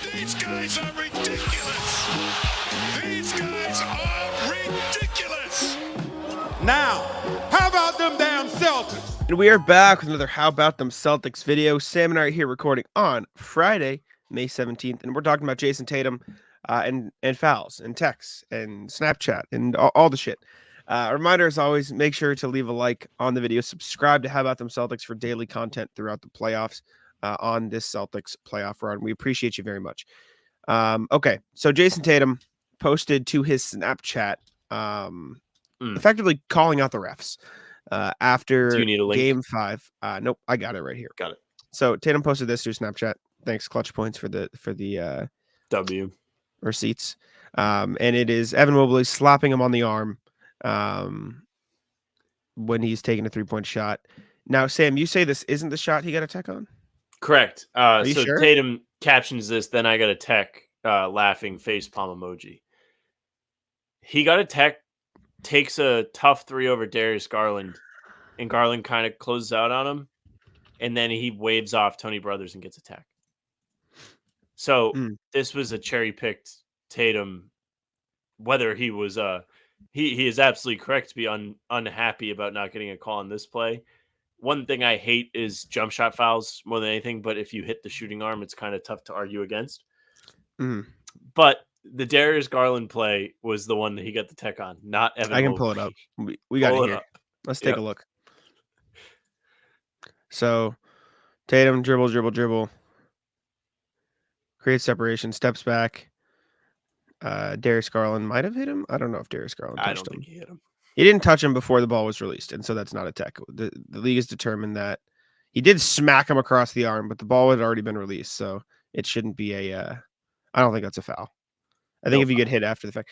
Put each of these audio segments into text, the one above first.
These guys are ridiculous. These guys are ridiculous. Now, how about them damn Celtics? And we are back with another How About Them Celtics video. Sam and I are here recording on Friday, May 17th, and we're talking about Jayson Tatum and fouls and texts and Snapchat and all the shit. Reminder, as always, make sure to leave a like on the video. Subscribe to How About Them Celtics for daily content throughout the playoffs on this Celtics playoff run. We appreciate you very much. Okay, so Jayson Tatum posted to his Snapchat effectively calling out the refs. After Do you need a link? Game 5. Nope, I got it right here. Got it. So Tatum posted this through Snapchat. Thanks, Clutch Points, for the W receipts. And it is Evan Mobley slapping him on the arm when he's taking a 3-point shot. Now, Sam, you say this isn't the shot he got a tech on? Correct. So sure? Tatum captions this, then I got a tech laughing face palm emoji. He got a tech, takes a tough 3 over Darius Garland, and Garland kind of closes out on him, and then he waves off Tony Brothers and gets a tech. So this was a cherry-picked Tatum, whether he was he is absolutely correct to be unhappy about not getting a call on this play. One thing I hate is jump shot fouls more than anything, but if you hit the shooting arm, it's kind of tough to argue against. But the Darius Garland play was the one that he got the tech on, not Evan I can Mobley. pull it up. We got it here. Let's take a look. So Tatum dribble. Creates separation, steps back. Darius Garland might have hit him. I don't know if Darius Garland touched him. I don't think he hit him. He didn't touch him before the ball was released, and so that's not a tech. The league has determined that he did smack him across the arm, but the ball had already been released, so it shouldn't be a I don't think that's a foul. I think if you get hit after the fact.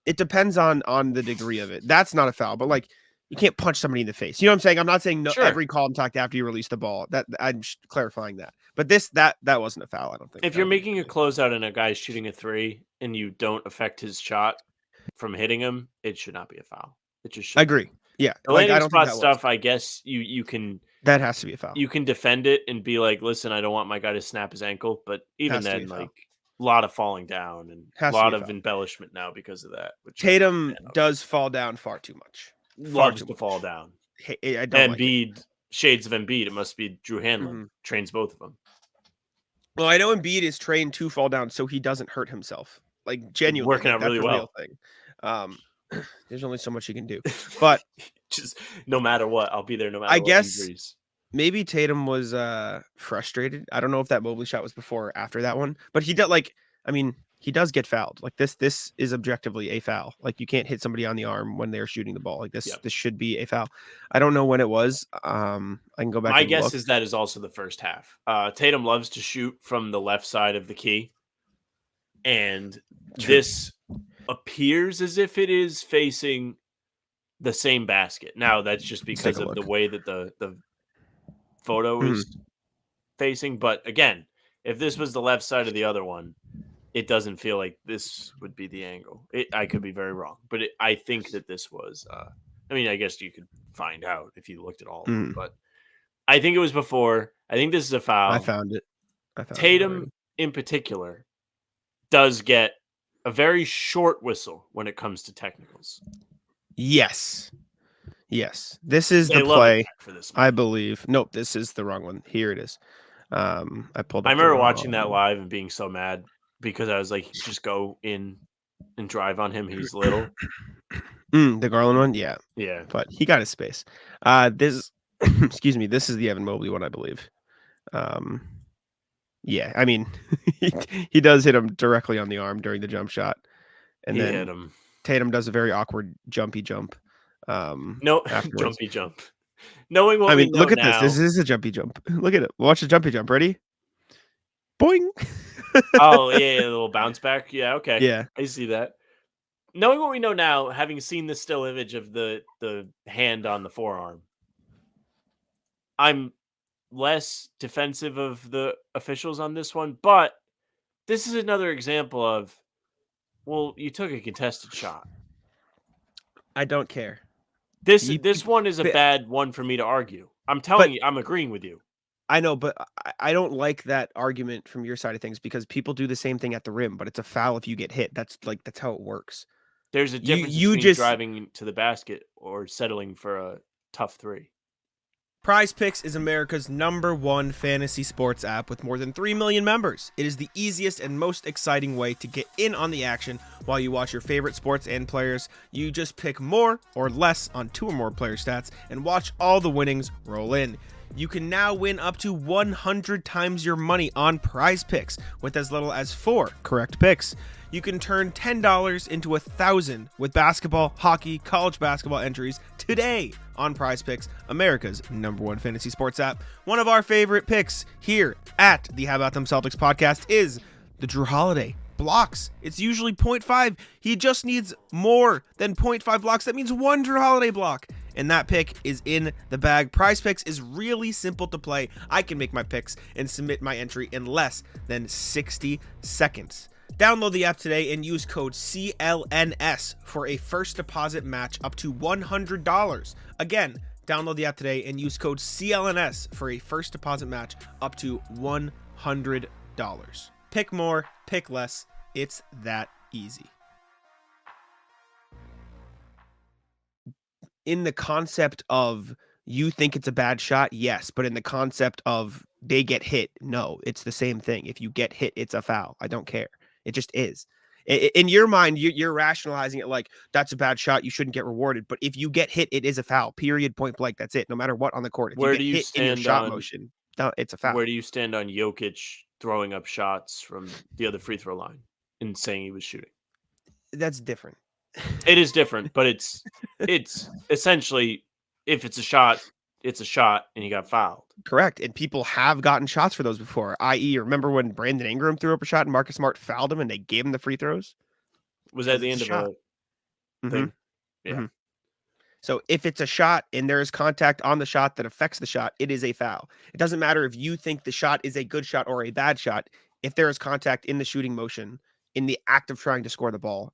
It depends on the degree of it. That's not a foul, but like you can't punch somebody in the face. You know what I'm saying? I'm not saying every contact after you release the ball. That I'm clarifying that. But that wasn't a foul, I don't think. If you're making a closeout and a guy's shooting a 3 and you don't affect his shot from hitting him, it should not be a foul. It just should. I agree. Yeah. The landing spot stuff, I guess you can. That has to be a foul. You can defend it and be like, listen, I don't want my guy to snap his ankle. But even then, like a lot of falling down and a lot of embellishment now because of that. Tatum does fall down far too much. Loves to fall down. I don't Embiid, shades of Embiid. It must be Drew Hanlon. Trains both of them. Well, I know Embiid is trained to fall down so he doesn't hurt himself. Like genuinely working out really well. Thing. There's only so much you can do. But just no matter what, I'll be there no matter I what. guess injuries. Maybe Tatum was frustrated. I don't know if that Mobley shot was before or after that one, but he did he does get fouled. Like this is objectively a foul. Like you can't hit somebody on the arm when they're shooting the ball. Like this should be a foul. I don't know when it was. I can go back. My guess is that is also the first half. Tatum loves to shoot from the left side of the key. And this appears as if it is facing the same basket. Now that's just because of the way that the photo is facing. But again, if this was the left side of the other one, it doesn't feel like this would be the angle. I could be very wrong, but I think that this was. I mean, I guess you could find out if you looked at all of them, but I think it was before. I think this is a foul. I found it. Tatum, in particular, does get a very short whistle when it comes to technicals. Yes. This is the play for this. I believe. Nope, this is the wrong one. Here it is. I remember watching that live and being so mad because I was like, just go in and drive on him. He's little. The Garland one, yeah. But he got his space. This, excuse me. This is the Evan Mobley one, I believe. Yeah, I mean, he does hit him directly on the arm during the jump shot, and then hit him. Tatum does a very awkward jumpy jump. Jumpy jump. Knowing what look at now, this. This is a jumpy jump. Look at it. Watch the jumpy jump. Ready? Boing. Oh yeah, a little bounce back. Yeah, okay. Yeah, I see that. Knowing what we know now, having seen the still image of the hand on the forearm, I'm less defensive of the officials on this one, but this is another example of, well, you took a contested shot. I don't care. This one is a bad one for me to argue. I'm telling you, I'm agreeing with you. I know, but I don't like that argument from your side of things because people do the same thing at the rim, but it's a foul if you get hit. That's how it works. There's a difference You between just driving to the basket or settling for a tough three. Prize Picks is America's #1 fantasy sports app with more than 3 million members. It is the easiest and most exciting way to get in on the action while you watch your favorite sports and players. You just pick more or less on 2 or more player stats and watch all the winnings roll in. You can now win up to 100 times your money on Prize Picks with as little as 4 correct picks. You can turn $10 into $1,000 with basketball, hockey, college basketball entries today on Prize Picks, America's #1 fantasy sports app. One of our favorite picks here at the How About Them Celtics podcast is the Drew Holiday blocks. It's usually 0.5. He just needs more than 0.5 blocks. That means 1 Drew Holiday block. And that pick is in the bag. Prize Picks is really simple to play. I can make my picks and submit my entry in less than 60 seconds. Download the app today and use code CLNS for a first deposit match up to $100. Again, download the app today and use code CLNS for a first deposit match up to $100. Pick more, pick less. It's that easy. In the concept of you think it's a bad shot, yes, but in the concept of they get hit, no, it's the same thing. If you get hit, it's a foul. I don't care. It just is. In your mind, you're rationalizing it like that's a bad shot. You shouldn't get rewarded. But if you get hit, it is a foul. Period. Point blank. That's it. No matter what on the court. If Where you do get you hit in your stand shot on motion, no, it's a foul. Where do you stand on Jokic throwing up shots from the other free throw line and saying he was shooting? That's different. It is different, but it's essentially if it's a shot, and he got fouled. Correct. And people have gotten shots for those before. I.e., remember when Brandon Ingram threw up a shot and Marcus Smart fouled him and they gave him the free throws? Was that the end of a thing? Yeah. Mm-hmm. So if it's a shot and there is contact on the shot that affects the shot, it is a foul. It doesn't matter if you think the shot is a good shot or a bad shot. If there is contact in the shooting motion, in the act of trying to score the ball,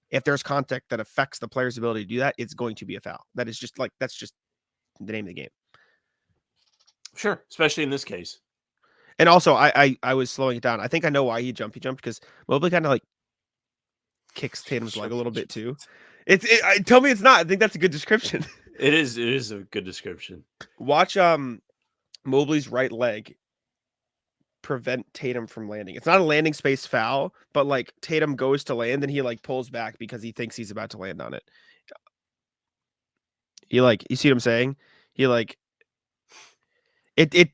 if there's contact that affects the player's ability to do that, it's going to be a foul. That's just the name of the game. Sure, especially in this case. And also, I was slowing it down. I think I know why he jumped because Mobley kind of like kicks Tatum's leg a little bit too. Tell me it's not. I think that's a good description. It is a good description. Watch Mobley's right leg prevent Tatum from landing. It's not a landing space foul, but like Tatum goes to land and he like pulls back because he thinks he's about to land on it. You see what I'm saying?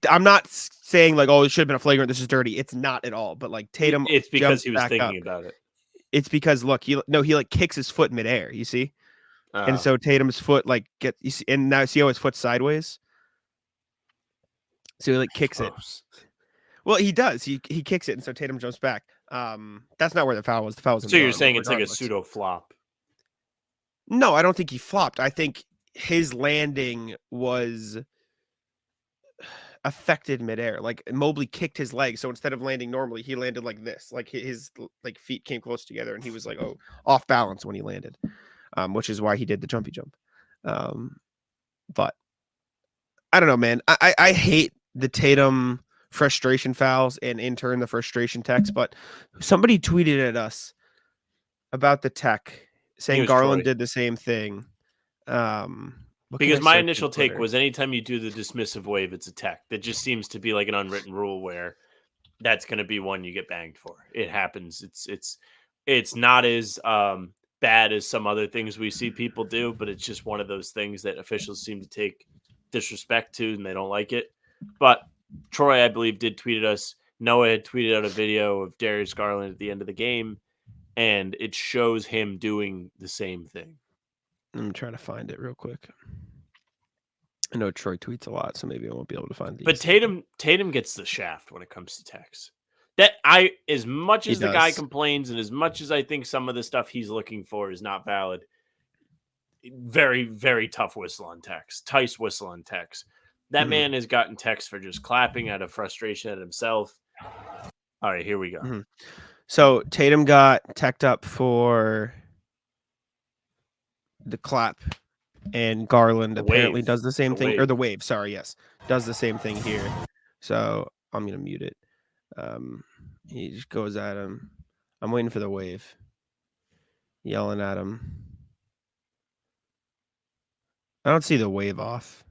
I'm not saying like, oh, it should have been a flagrant. This is dirty. It's not at all. But like Tatum, it's because he was thinking about it. It's because look, he like kicks his foot midair. You see, and so Tatum's foot like you see, and now see how his foot's sideways. So he like kicks it. Well, he does. He kicks it, and so Tatum jumps back. That's not where the foul was. The foul was. So you're saying it's like a pseudo flop? No, I don't think he flopped. I think his landing was affected midair. Like Mobley kicked his leg, so instead of landing normally, he landed like this. Like his like feet came close together, and he was like off balance when he landed, which is why he did the jumpy jump. But I don't know, man. I hate the Tatum frustration fouls and in turn the frustration text. But somebody tweeted at us about the tech saying Garland did the same thing. Because my initial take was anytime you do the dismissive wave, it's a tech. That just seems to be like an unwritten rule where that's going to be one you get banged for. It happens. It's not as bad as some other things we see people do, but it's just one of those things that officials seem to take disrespect to and they don't like it. But Troy, I believe, did tweet at us. Noah had tweeted out a video of Darius Garland at the end of the game, and it shows him doing the same thing. I'm trying to find it real quick. I know Troy tweets a lot, so maybe I won't be able to find it. But Tatum gets the shaft when it comes to text. As much as the guy complains and as much as I think some of the stuff he's looking for is not valid, very, very tough whistle on text. Tice whistle on text. That man has gotten text for just clapping out of frustration at himself. All right, here we go. Mm-hmm. So Tatum got teched up for the clap, and Garland apparently does the same thing, or the wave. Sorry, yes, does the same thing here. So I'm gonna mute it. He just goes at him. I'm waiting for the wave. Yelling at him. I don't see the wave off.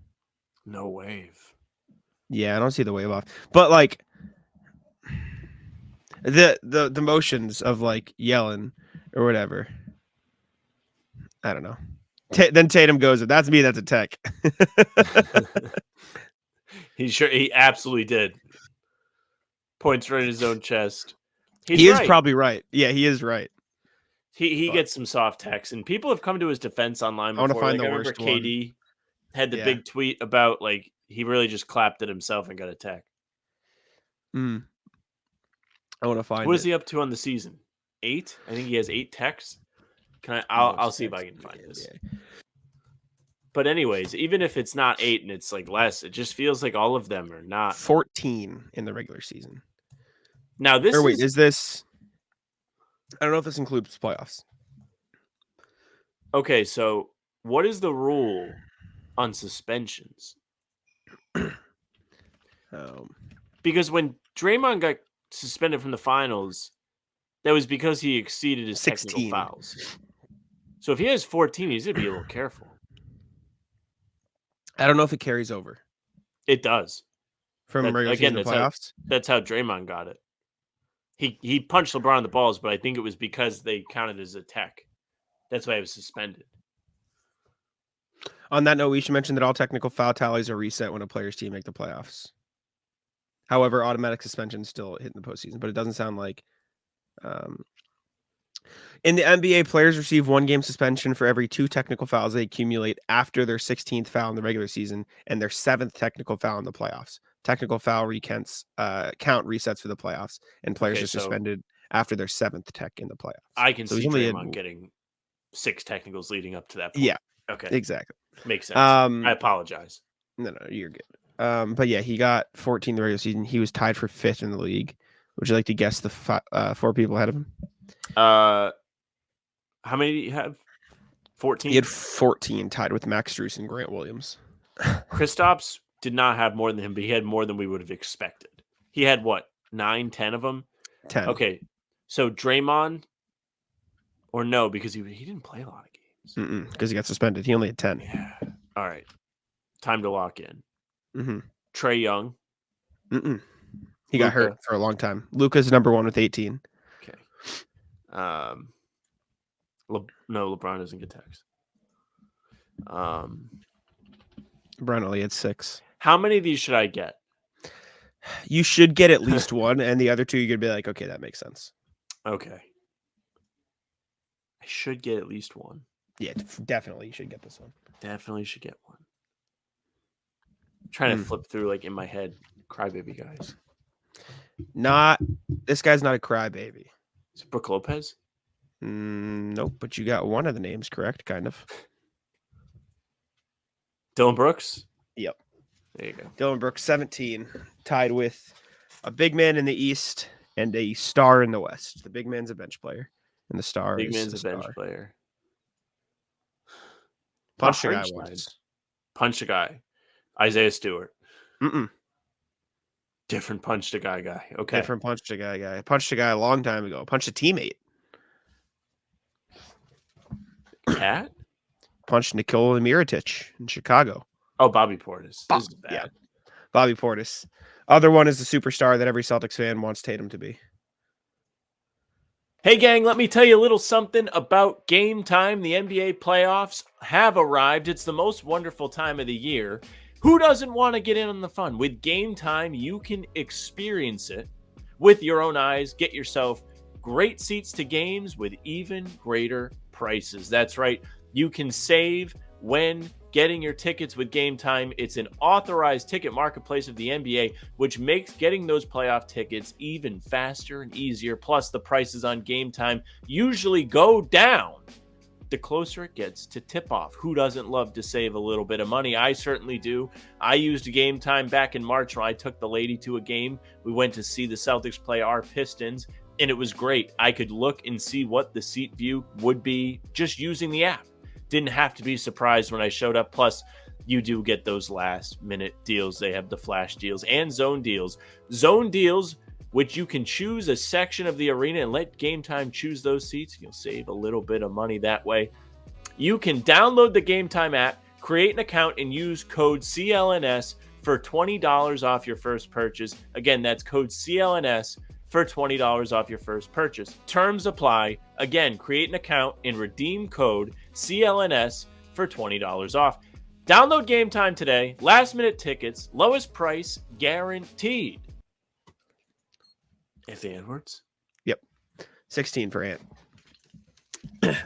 No wave. Yeah, I don't see the wave off. But like the motions of like yelling or whatever. I don't know. Then Tatum goes, "That's me. That's a tech." He absolutely did. Points right in his own chest. He is probably right. Yeah, he is right. He But gets some soft techs, and people have come to his defense online I wanna before. find Like, the I remember worst one. KD had the Yeah. big tweet about like he really just clapped at himself and got a tech. I want to find What is it. he up to on the season? 8? I think he has 8 techs. Most I'll see if I techs can in the find this. NBA. But anyways, even if it's not 8 and it's like less, it just feels like all of them are not. 14 in the regular season. Now this Or wait, is is this? I don't know if this includes playoffs. okay. So what is the rule on suspensions? Because when Draymond got suspended from the finals, that was because he exceeded his technical 16. fouls. So if he has 14, he's gonna be a little careful. I don't know if it carries over It does. from regular season to playoffs. That's how Draymond got it. He punched LeBron in the balls, but I think it was because they counted as a tech. That's why he was suspended. On that note, we should mention that all technical foul tallies are reset when a player's team make the playoffs. However, automatic suspension still hit in the postseason, but it doesn't sound like. In the NBA, players receive 1 game suspension for every 2 technical fouls they accumulate after their 16th foul in the regular season and their 7th technical foul in the playoffs. Technical foul count resets for the playoffs, and players are suspended after their 7th tech in the playoffs. I can see Draymond getting 6 technicals leading up to that point. Yeah. Okay. Exactly. Makes sense. I apologize. No, you're good. But yeah, he got 14 in the regular season. He was tied for 5th in the league. Would you like to guess the 4 people ahead of him? How many do you have? 14? He had 14, tied with Max Strus and Grant Williams. Kristaps did not have more than him, but he had more than we would have expected. He had what, 9, 10 of them? 10. Okay, so Draymond, or no, because he didn't play a lot of games. Because he got suspended. He only had 10. Yeah. All right. Time to lock in. Mm-hmm. Trae Young. He got hurt for a long time. Luka's number 1 with 18. Okay. No, LeBron doesn't get taxed. LeBron only had 6. How many of these should I get? You should get at least 1, and the other 2 you're gonna be like, okay, that makes sense. Okay. I should get at least 1. Yeah, definitely you should get this one. Definitely should get 1. I'm trying to flip through like in my head. Crybaby guys. This guy's not a crybaby. Is it Brook Lopez? Nope, but you got one of the names correct, kind of. Dylan Brooks? Yep. There you go. Dylan Brooks, 17, tied with a big man in the East and a star in the West. The big man's a bench player, and the star is a bench player. Punch the guy once. Punch the guy. Isaiah Stewart. Mm-mm. Different punch the guy. Okay. Different punch the guy. Punched a guy a long time ago. Punched a teammate. Cat? Punched Nikola Mirotic in Chicago. Oh, Bobby Portis. This is bad. Yeah. Bobby Portis. Other one is the superstar that every Celtics fan wants Tatum to be. Hey, gang, let me tell you a little something about Game Time. The NBA playoffs have arrived. It's the most wonderful time of the year. Who doesn't want to get in on the fun? With Game Time, you can experience it with your own eyes. Get yourself great seats to games with even greater prices. That's right. You can save when getting your tickets with Game Time. It's an authorized ticket marketplace of the NBA, which makes getting those playoff tickets even faster and easier. Plus, the prices on Game Time usually go down the closer it gets to tip-off. Who doesn't love to save a little bit of money? I certainly do. I used Game Time back in March when I took the lady to a game. We went to see the Celtics play our Pistons, and it was great. I could look and see what the seat view would be just using the app. Didn't have to be surprised when I showed up. Plus, you do get those last minute deals. They have the flash deals and zone deals. Zone deals, which you can choose a section of the arena and let Game Time choose those seats. You'll save a little bit of money that way. You can download the Game Time app, create an account, and use code CLNS for $20 off your first purchase. Again, that's code CLNS for $20 off your first purchase. Terms apply. Again, create an account and redeem code CLNS for $20 off. Download Game Time today. Last minute tickets, lowest price guaranteed. Anthony Edwards. Yep. 16 for Ant. But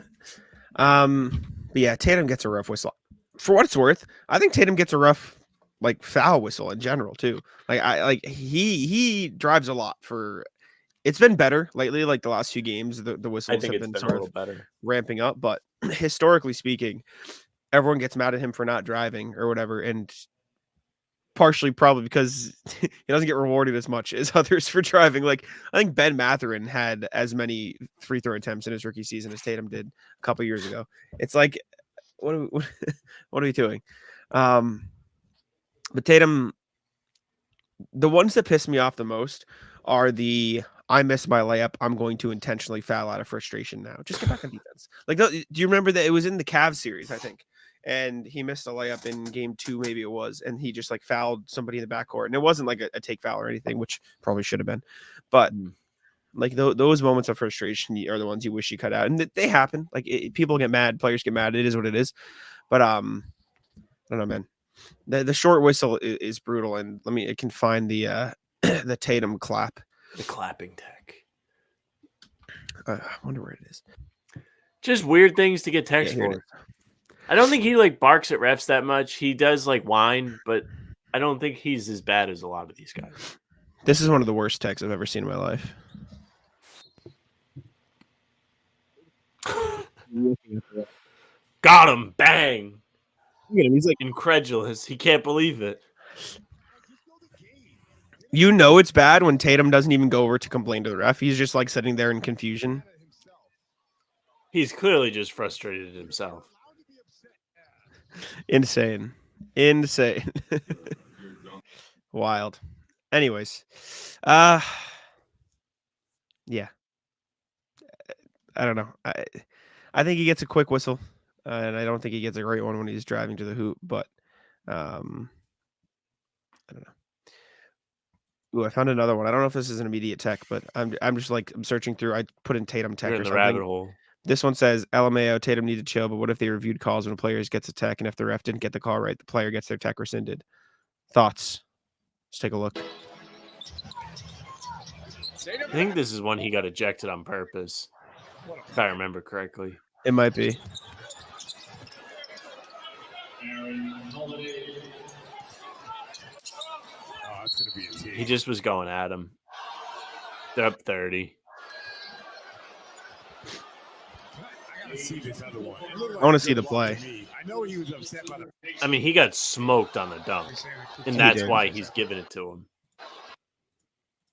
yeah, Tatum gets a rough whistle. For what it's worth, I think Tatum gets a rough like foul whistle in general too. Like he drives a lot for. It's been better lately, like the last few games. The whistles have been sort of better, ramping up, but historically speaking, everyone gets mad at him for not driving or whatever, and partially probably because he doesn't get rewarded as much as others for driving. Like I think Ben Mathurin had as many free throw attempts in his rookie season as Tatum did a couple years ago. It's like, what are we doing? But Tatum, the ones that piss me off the most are the I missed my layup, I'm going to intentionally foul out of frustration now. Just get back on defense. Like, do you remember that it was in the Cavs series, I think, and he missed a layup in game 2, maybe it was, and he just like fouled somebody in the backcourt, and it wasn't like a take foul or anything, which probably should have been, but like those moments of frustration are the ones you wish you cut out, and they happen. Like people get mad, players get mad. It is what it is, but I don't know, man. The short whistle is brutal, and I can find the the Tatum clap. The clapping tech. I wonder where it is. Just weird things to get text for. I don't think he like barks at refs that much. He does like whine, but I don't think he's as bad as a lot of these guys. This is one of the worst texts I've ever seen in my life. Got him! Bang! Look at him. He's like incredulous. He can't believe it. You know it's bad when Tatum doesn't even go over to complain to the ref. He's just like sitting there in confusion. He's clearly just frustrated himself. Insane. Wild. Anyways. Yeah. I don't know. I think he gets a quick whistle. And I don't think he gets a great one when he's driving to the hoop, but I don't know. Ooh, I found another one. I don't know if this is an immediate tech, but I'm just like I'm searching through. I put in Tatum tech You're or in the something. rabbit hole. This one says LMAO Tatum need to chill, but what if they reviewed calls when a player gets a tech, and if the ref didn't get the call right, the player gets their tech rescinded? Thoughts? Let's take a look. I think this is one he got ejected on purpose, if I remember correctly. It might be. He just was going at him. They're up 30. I want to see the play. I mean, he got smoked on the dunk, and that's why he's giving it to him.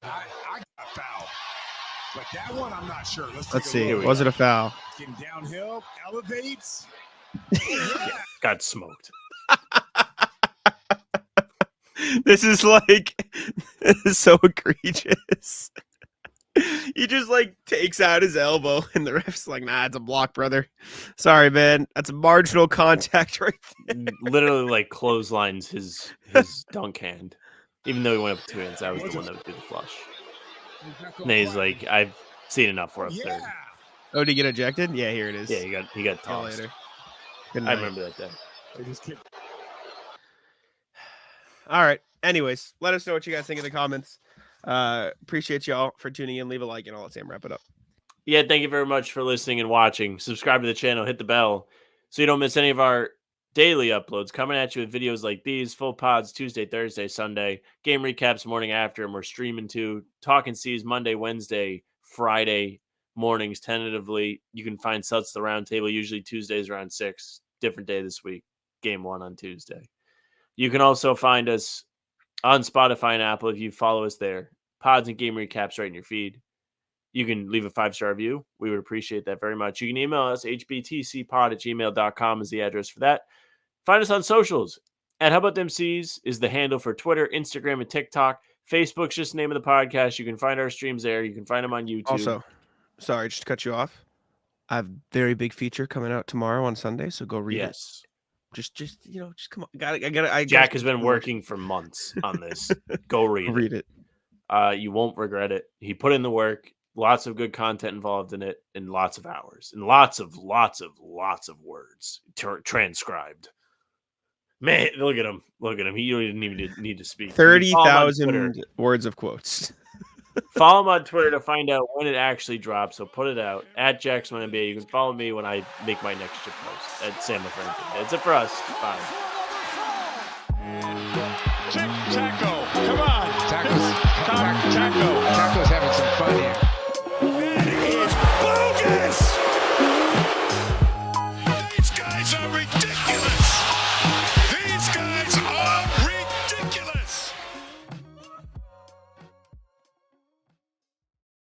I got fouled. But that one, I'm not sure. Let's see. Was it a foul? Getting downhill, elevates. Got smoked. This is so egregious. He just like takes out his elbow, and the ref's like, "Nah, it's a block, brother. Sorry, man. That's a marginal contact right there." Literally, like clotheslines his dunk hand, even though he went up 2 hands. That was the one that would do the flush. And he's like, "I've seen enough for up 30." Oh, did he get ejected? Yeah, here it is. Yeah, he got tossed. Later. I remember that day. All right. Anyways, let us know what you guys think in the comments. Appreciate y'all for tuning in. Leave a like, and I'll let Sam wrap it up. Yeah, thank you very much for listening and watching. Subscribe to the channel, hit the bell so you don't miss any of our daily uploads. Coming at you with videos like these, full pods Tuesday, Thursday, Sunday, game recaps morning after, and we're streaming to Talking C's Monday, Wednesday, Friday mornings tentatively. You can find Celtics the Roundtable usually Tuesdays around 6. Different day this week. Game 1 on Tuesday. You can also find us on Spotify and Apple if you follow us there. Pods and game recaps right in your feed. You can leave a 5-star review. We would appreciate that very much. You can email us, hbtcpod@gmail.com is the address for that. Find us on socials, At How About Them C's is the handle for Twitter, Instagram, and TikTok. Facebook's just the name of the podcast. You can find our streams there. You can find them on YouTube. Also, sorry, just to cut you off. I have a very big feature coming out tomorrow on Sunday, so go read it. yes. Just come on. Jack has been working for months on this. Go read it. You won't regret it. He put in the work. Lots of good content involved in it, and lots of hours, and lots of words transcribed. Man, look at him. He don't even need to speak. 30,000 words of quotes. Follow him on Twitter to find out when it actually drops. So put it out at Jackson NBA. You can follow me when I make my next ship post at Sam LaFrente. That's it for us. Bye. Taco. Come on. Taco